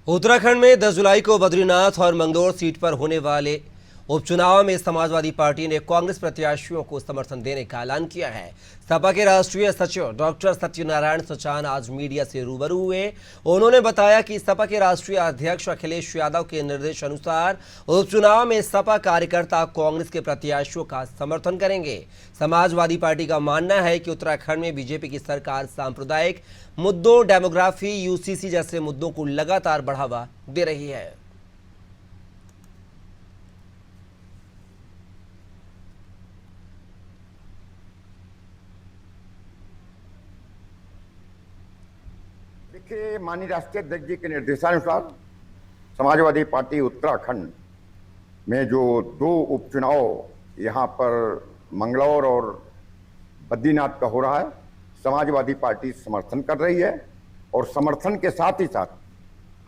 उत्तराखंड में 10 जुलाई को बद्रीनाथ और मंगलोर सीट पर होने वाले उपचुनाव में समाजवादी पार्टी ने कांग्रेस प्रत्याशियों को समर्थन देने का ऐलान किया है। सपा के राष्ट्रीय सचिव डॉक्टर सत्यनारायण सचान आज मीडिया से रूबरू हुए। उन्होंने बताया कि सपा के राष्ट्रीय अध्यक्ष अखिलेश यादव के निर्देश अनुसार उपचुनाव में सपा कार्यकर्ता कांग्रेस के प्रत्याशियों का समर्थन करेंगे। समाजवादी पार्टी का मानना है कि उत्तराखंड में बीजेपी की सरकार सांप्रदायिक मुद्दों, डेमोग्राफी, यूसीसी जैसे मुद्दों को लगातार बढ़ावा दे रही है। देखिए, माननीय राष्ट्रीय अध्यक्ष जी के निर्देशानुसार समाजवादी पार्टी उत्तराखंड में जो दो उपचुनाव यहाँ पर मंगलौर और बद्रीनाथ का हो रहा है, समाजवादी पार्टी समर्थन कर रही है। और समर्थन के साथ ही साथ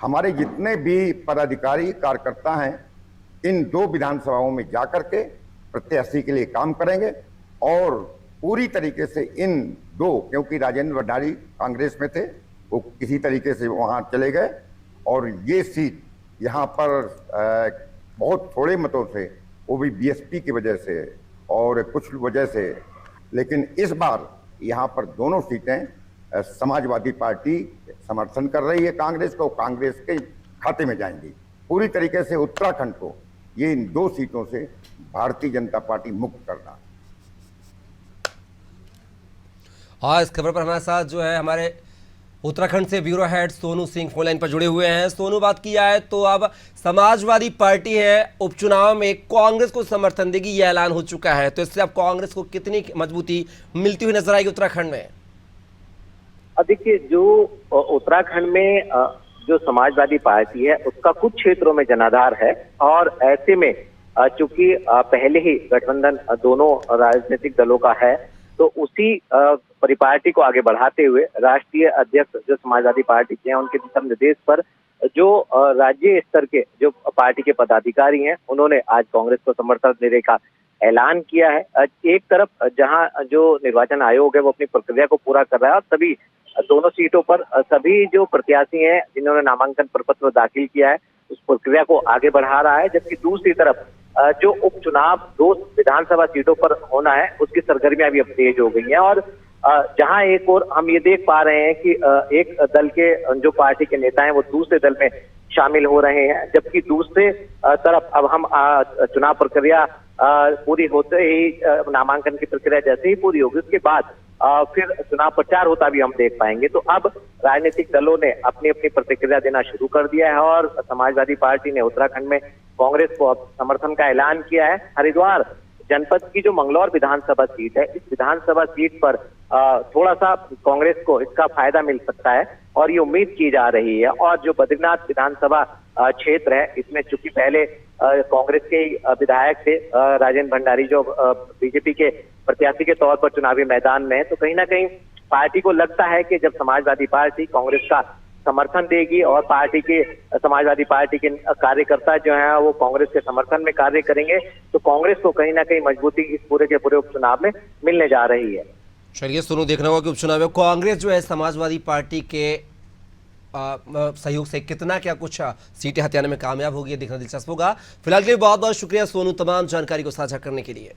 हमारे जितने भी पदाधिकारी कार्यकर्ता हैं, इन दो विधानसभाओं में जाकर के प्रत्याशी के लिए काम करेंगे। और पूरी तरीके से इन दो, क्योंकि राजेंद्र भंडारी कांग्रेस में थे, वो किसी तरीके से वहाँ चले गए और ये सीट यहाँ पर बहुत थोड़े मतों से, वो भी बीएसपी की वजह से और कुछ वजह से, लेकिन इस बार यहाँ पर दोनों सीटें समाजवादी पार्टी समर्थन कर रही है कांग्रेस को, कांग्रेस के खाते में जाएंगी। पूरी तरीके से उत्तराखंड को ये इन दो सीटों से भारतीय जनता पार्टी मुक्त करना। और इस खबर पर हमारे साथ जो है हमारे उत्तराखंड से bureau head Sonu Singh phone line पर जुड़े हुए हैं। सोनू, बात किया है तो अब समाजवादी पार्टी है उपचुनाव में कांग्रेस को समर्थन देगी, यह ऐलान हो चुका है, तो इससे अब कांग्रेस को कितनी मजबूती मिलती हुई नजर आएगी उत्तराखंड में? देखिए, जो उत्तराखंड में जो समाजवादी पार्टी है उसका कुछ क्षेत्रों में जनाधार है और ऐसे में चूंकि पहले ही गठबंधन दोनों राजनीतिक दलों का है, तो उसी परिपाटी को आगे बढ़ाते हुए राष्ट्रीय अध्यक्ष जो समाजवादी पार्टी के हैं, उनके दिशा निर्देश पर जो राज्य स्तर के जो पार्टी के पदाधिकारी हैं, उन्होंने आज कांग्रेस को समर्थन देने का ऐलान किया है। एक तरफ जहां जो निर्वाचन आयोग है वो अपनी प्रक्रिया को पूरा कर रहा है और सभी दोनों सीटों पर सभी जो प्रत्याशी हैं जिन्होंने नामांकन प्रपत्र दाखिल किया है उस प्रक्रिया को आगे बढ़ा रहा है, जबकि दूसरी तरफ जो उपचुनाव दो विधानसभा सीटों पर होना है उसकी सरगर्मियां भी अब तेज हो गई हैं। और जहां एक और हम ये देख पा रहे हैं कि एक दल के जो पार्टी के नेता हैं वो दूसरे दल में शामिल हो रहे हैं, जबकि दूसरे तरफ अब हम चुनाव प्रक्रिया पूरी होते ही नामांकन की प्रक्रिया जैसे ही पूरी होगी उसके बाद फिर चुनाव प्रचार होता भी हम देख पाएंगे। तो अब राजनीतिक दलों ने अपनी अपनी प्रतिक्रिया देना शुरू कर दिया है और समाजवादी पार्टी ने उत्तराखंड में कांग्रेस को समर्थन का ऐलान किया है। हरिद्वार जनपद की जो मंगलौर विधानसभा सीट है, इस विधानसभा सीट पर थोड़ा सा कांग्रेस को इसका फायदा मिल सकता है और ये उम्मीद की जा रही है। और जो बद्रीनाथ विधानसभा क्षेत्र है, इसमें चूंकि पहले कांग्रेस के विधायक थे राजेंद्र भंडारी, जो बीजेपी के प्रत्याशी के तौर पर चुनावी मैदान में है, तो कहीं ना कहीं पार्टी को लगता है कि जब समाजवादी पार्टी कांग्रेस का समर्थन देगी और पार्टी के समाजवादी पार्टी के कार्यकर्ता जो हैं वो कांग्रेस के समर्थन में कार्य करेंगे, तो कांग्रेस को कहीं ना कहीं मजबूती इस पूरे के पूरे उपचुनाव में मिलने जा रही है। चलिए सोनू, देखना होगा कि उपचुनाव में कांग्रेस जो है समाजवादी पार्टी के सहयोग से कितना क्या कुछ सीटें हथियाने में कामयाब होगी, देखना दिलचस्प होगा। फिलहाल के लिए बहुत बहुत शुक्रिया सोनू, तमाम जानकारी को साझा करने के लिए।